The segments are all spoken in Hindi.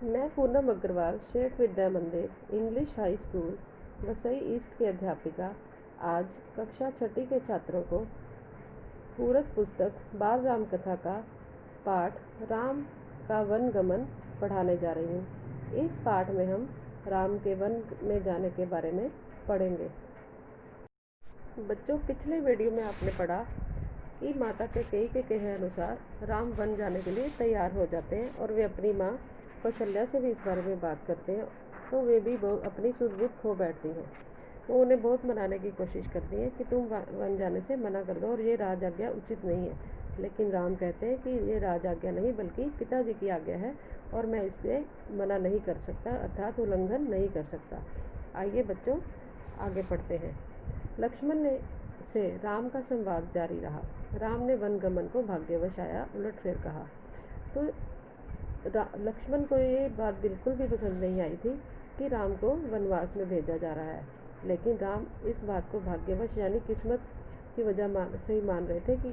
मैं पूनम अग्रवाल शेठ विद्या मंदिर English high school Vasai east की अध्यापिका आज कक्षा छठी के छात्रों को पूरक पुस्तक बाल राम कथा का पाठ राम का वन गमन पढ़ाने जा रही हूँ। इस पाठ में हम राम के वन में जाने के बारे में पढ़ेंगे। बच्चों, पिछले वीडियो में आपने पढ़ा कि माता कैकेयी के कहे अनुसार राम वन जाने के लिए तैयार हो जाते हैं और वे अपनी माँ कौशल्या से भी इस बारे में बात करते हैं, तो वे भी बहुत अपनी सुध-बुध खो बैठती हैं। वो उन्हें बहुत मनाने की कोशिश करती हैं कि तुम वन जाने से मना कर दो और ये राज आज्ञा उचित नहीं है। लेकिन राम कहते हैं कि ये राज आज्ञा नहीं बल्कि पिताजी की आज्ञा है और मैं इससे मना नहीं कर सकता, अर्थात उल्लंघन नहीं कर सकता। आइए बच्चों, आगे पढ़ते हैं। लक्ष्मण ने से राम का संवाद जारी रहा। राम ने वन गमन को भाग्यवश आया उलटफेर कहा। तो लक्ष्मण को ये बात बिल्कुल भी पसंद नहीं आई थी कि राम को वनवास में भेजा जा रहा है, लेकिन राम इस बात को भाग्यवश यानी किस्मत की वजह से ही मान रहे थे कि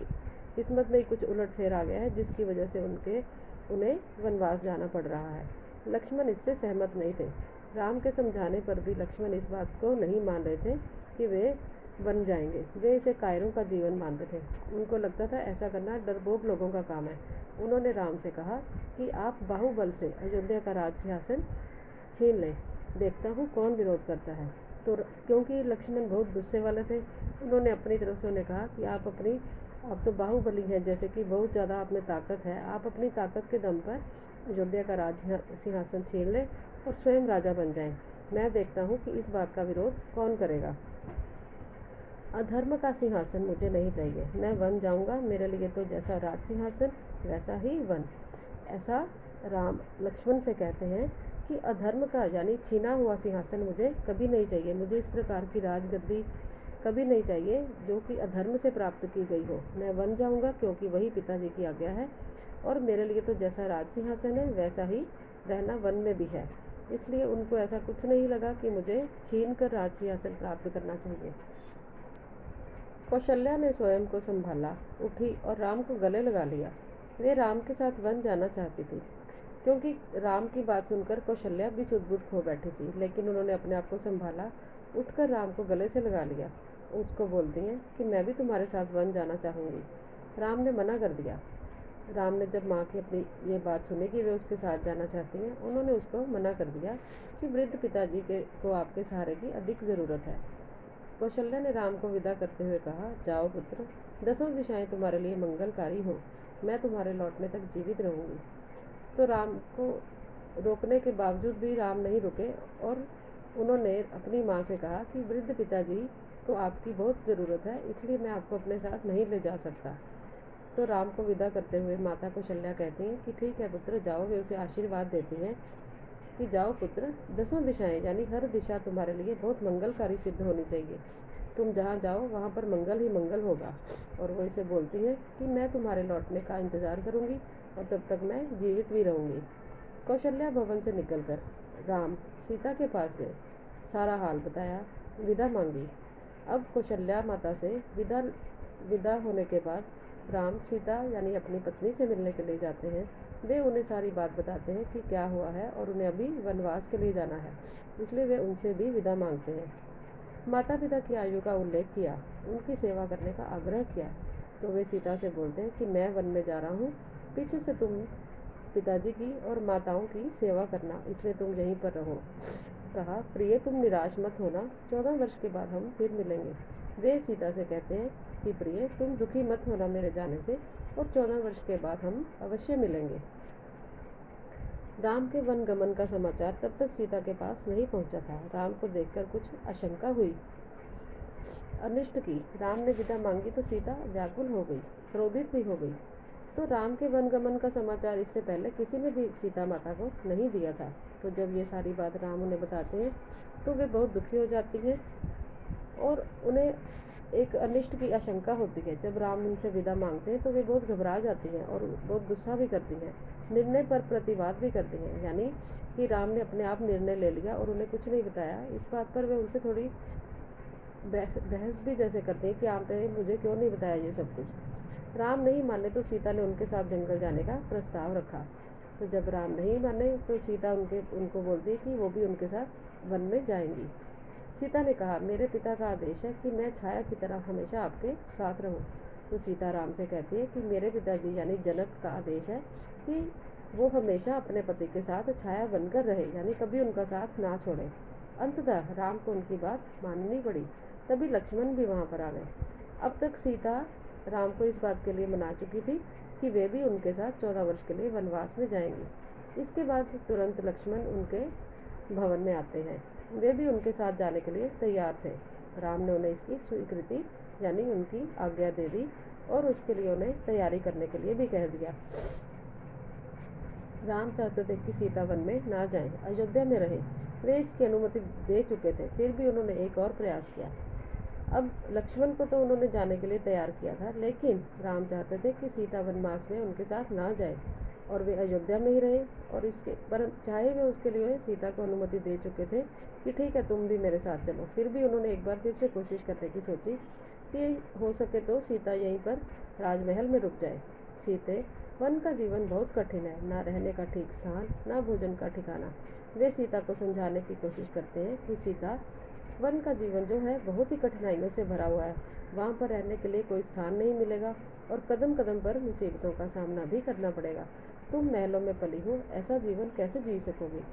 किस्मत में ही कुछ उलटफेर आ गया है जिसकी वजह से उन्हें वनवास जाना पड़ रहा है। लक्ष्मण इससे सहमत नहीं थे। राम के समझाने पर भी लक्ष्मण इस बात को नहीं मान रहे थे कि वे बन जाएंगे। वे इसे कायरों का जीवन मानते थे। उनको लगता था ऐसा करना डरपोक लोगों का काम है। उन्होंने राम से कहा कि आप बाहुबल से अयोध्या का राज सिंहासन छीन लें, देखता हूँ कौन विरोध करता है। तो क्योंकि लक्ष्मण बहुत गुस्से वाले थे, उन्होंने अपनी तरफ से उन्हें कहा कि आप तो बाहुबली हैं, जैसे कि बहुत ज़्यादा आप में ताकत है, आप अपनी ताकत के दम पर अयोध्या का राज सिंहासन छीन लें और स्वयं राजा बन जाएं। मैं देखता हूँ कि इस बात का विरोध कौन करेगा। अधर्म का सिंहासन मुझे नहीं चाहिए। मैं वन जाऊंगा, मेरे लिए तो जैसा राज सिंहासन वैसा ही वन। ऐसा राम लक्ष्मण से कहते हैं कि अधर्म का यानी छीना हुआ सिंहासन मुझे कभी नहीं चाहिए। मुझे इस प्रकार की राजगद्दी कभी नहीं चाहिए जो कि अधर्म से प्राप्त की गई हो। मैं वन जाऊंगा क्योंकि वही पिताजी की आज्ञा है और मेरे लिए तो जैसा राज सिंहासन है वैसा ही रहना वन में भी है। इसलिए उनको ऐसा कुछ नहीं लगा कि मुझे छीन कर राज सिंहासन प्राप्त करना चाहिए। कौशल्या ने स्वयं को संभाला, उठी और राम को गले लगा लिया। वे राम के साथ वन जाना चाहती थी, क्योंकि राम की बात सुनकर कौशल्या भी सुध-बुध खो बैठी थी, लेकिन उन्होंने अपने आप को संभाला, उठकर राम को गले से लगा लिया। उसको बोलती हैं कि मैं भी तुम्हारे साथ वन जाना चाहूँगी। राम ने मना कर दिया। राम ने जब माँ की अपनी ये बात सुनी कि वे उसके साथ जाना चाहती हैं, उन्होंने उसको मना कर दिया कि वृद्ध पिताजी को आपके सहारे की अधिक ज़रूरत है। कौशल्या ने राम को विदा करते हुए कहा, जाओ पुत्र, 10 दिशाएं तुम्हारे लिए मंगलकारी हो। मैं तुम्हारे लौटने तक जीवित रहूंगी। तो राम को रोकने के बावजूद भी राम नहीं रुके और उन्होंने अपनी माँ से कहा कि वृद्ध पिताजी को आपकी बहुत ज़रूरत है, इसलिए मैं आपको अपने साथ नहीं ले जा सकता। तो राम को विदा करते हुए माता कौशल्या कहती हैं कि ठीक है पुत्र, जाओ। वे उसे आशीर्वाद देती हैं कि जाओ पुत्र, 10 दिशाएं यानी हर दिशा तुम्हारे लिए बहुत मंगलकारी सिद्ध होनी चाहिए। तुम जहाँ जाओ वहाँ पर मंगल ही मंगल होगा। और वो इसे बोलती हैं कि मैं तुम्हारे लौटने का इंतज़ार करूँगी और तब तक मैं जीवित भी रहूँगी। कौशल्या भवन से निकलकर राम सीता के पास गए, सारा हाल बताया, विदा मांगी। अब कौशल्या माता से विदा होने के बाद राम सीता यानी अपनी पत्नी से मिलने के लिए जाते हैं। वे उन्हें सारी बात बताते हैं कि क्या हुआ है और उन्हें अभी वनवास के लिए जाना है, इसलिए वे उनसे भी विदा मांगते हैं। माता पिता की आयु का उल्लेख किया, उनकी सेवा करने का आग्रह किया। तो वे सीता से बोलते हैं कि मैं वन में जा रहा हूँ, पीछे से तुम पिताजी की और माताओं की सेवा करना, इसलिए तुम यहीं पर रहो। कहा, प्रिय तुम निराश मत होना, 14 वर्ष के बाद हम फिर मिलेंगे। वे सीता से कहते हैं कि प्रिय तुम दुखी मत होना मेरे जाने से, और 14 वर्ष के बाद हम अवश्य मिलेंगे। राम के वन गमन का समाचार तब तक सीता के पास नहीं पहुंचा था। राम को देखकर कुछ आशंका हुई, अनिष्ट की। राम ने विदा मांगी तो सीता व्याकुल हो गई, क्रोधित भी हो गई। तो राम के वन गमन का समाचार इससे पहले किसी ने भी सीता माता को नहीं दिया था। तो जब ये सारी बात राम उन्हें बताते हैं तो वे बहुत दुखी हो जाती हैं और उन्हें एक अनिष्ट की आशंका होती है। जब राम उनसे विदा मांगते हैं तो वे बहुत घबरा जाती हैं और बहुत गुस्सा भी करती हैं, निर्णय पर प्रतिवाद भी करती हैं, यानी कि राम ने अपने आप निर्णय ले लिया और उन्हें कुछ नहीं बताया। इस बात पर वे उनसे थोड़ी बहस भी जैसे करते हैं कि आपने मुझे क्यों नहीं बताया ये सब कुछ। राम नहीं माने तो सीता ने उनके साथ जंगल जाने का प्रस्ताव रखा। तो जब राम नहीं माने तो सीता उनको बोलती है कि वो भी उनके साथ वन में जाएंगी। सीता ने कहा, मेरे पिता का आदेश है कि मैं छाया की तरह हमेशा आपके साथ रहूं। तो सीता राम से कहती है कि मेरे पिताजी यानी जनक का आदेश है कि वो हमेशा अपने पति के साथ छाया बनकर रहे, यानी कभी उनका साथ ना छोड़े। अंततः राम को उनकी बात माननी पड़ी। तभी लक्ष्मण भी वहाँ पर आ गए। अब तक सीता राम को इस बात के लिए मना चुकी थी कि वे भी उनके साथ 14 वर्ष के लिए वनवास में जाएंगे। इसके बाद तुरंत लक्ष्मण उनके भवन में आते हैं। वे भी उनके साथ जाने के लिए तैयार थे। राम ने उन्हें इसकी स्वीकृति यानी उनकी आज्ञा दे दी और उसके लिए उन्हें तैयारी करने के लिए भी कह दिया। राम चाहते थे कि सीता वन में ना जाएं, अयोध्या में रहे। वे इसकी अनुमति दे चुके थे, फिर भी उन्होंने एक और प्रयास किया। अब लक्ष्मण को तो उन्होंने जाने के लिए तैयार किया था, लेकिन राम चाहते थे कि सीता वनवास में उनके साथ ना जाए और वे अयोध्या में ही रहे। और इसके पर चाहे वे उसके लिए सीता को अनुमति दे चुके थे कि ठीक है तुम भी मेरे साथ चलो, फिर भी उन्होंने एक बार फिर से कोशिश करने की सोची कि हो सके तो सीता यहीं पर राजमहल में रुक जाए। सीते वन का जीवन बहुत कठिन है, ना रहने का ठीक स्थान, ना भोजन का ठिकाना। वे सीता को समझाने की कोशिश करते हैं कि सीता, वन का जीवन जो है बहुत ही कठिनाइयों से भरा हुआ है। वहाँ पर रहने के लिए कोई स्थान नहीं मिलेगा और कदम कदम पर मुसीबतों का सामना भी करना पड़ेगा। तुम महलों में पली हो, ऐसा जीवन कैसे जी सकोगी?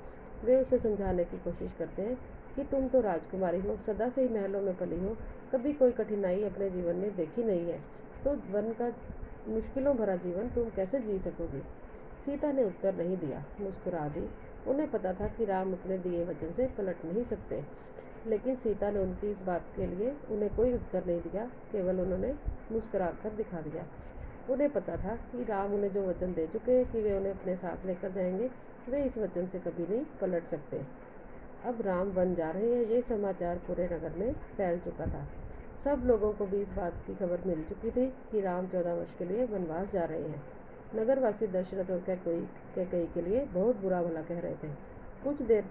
वे उसे समझाने की कोशिश करते हैं कि तुम तो राजकुमारी हो, सदा से ही महलों में पली हो, कभी कोई कठिनाई अपने जीवन में देखी नहीं है, तो वन का मुश्किलों भरा जीवन तुम कैसे जी सकोगी? सीता ने उत्तर नहीं दिया, मुस्कुरा दी। उन्हें पता था कि राम अपने दिए वचन से पलट नहीं सकते, लेकिन सीता ने उनकी इस बात के लिए उन्हें कोई उत्तर नहीं दिया, केवल उन्होंने मुस्कुराकर दिखा दिया। उन्हें पता था कि राम उन्हें जो वचन दे चुके हैं कि वे उन्हें अपने साथ लेकर जाएंगे, वे इस वचन से कभी नहीं पलट सकते। अब राम वन जा रहे हैं, ये समाचार पूरे नगर में फैल चुका था। सब लोगों को भी इस बात की खबर मिल चुकी थी कि राम 14 वर्ष के लिए वनवास जा रहे हैं। नगरवासी दशरथ और कैकेयी के लिए बहुत बुरा भला कह रहे थे। कुछ देर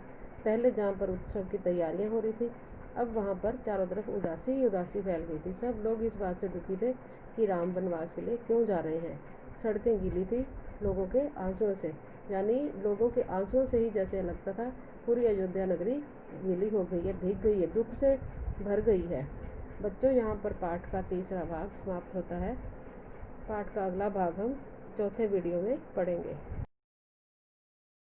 पहले जहाँ पर उत्सव की तैयारियां हो रही थी, अब वहाँ पर चारों तरफ उदासी ही उदासी फैल गई थी। सब लोग इस बात से दुखी थे कि राम वनवास के लिए क्यों जा रहे हैं। सड़कें गीली थी लोगों के आंसुओं से, यानी लोगों के आंसुओं से ही जैसे लगता था पूरी अयोध्या नगरी गीली हो गई है, भीग गई है, दुख से भर गई है। बच्चों, यहाँ पर पाठ का तीसरा भाग समाप्त होता है। पाठ का अगला भाग हम चौथे वीडियो में पढ़ेंगे।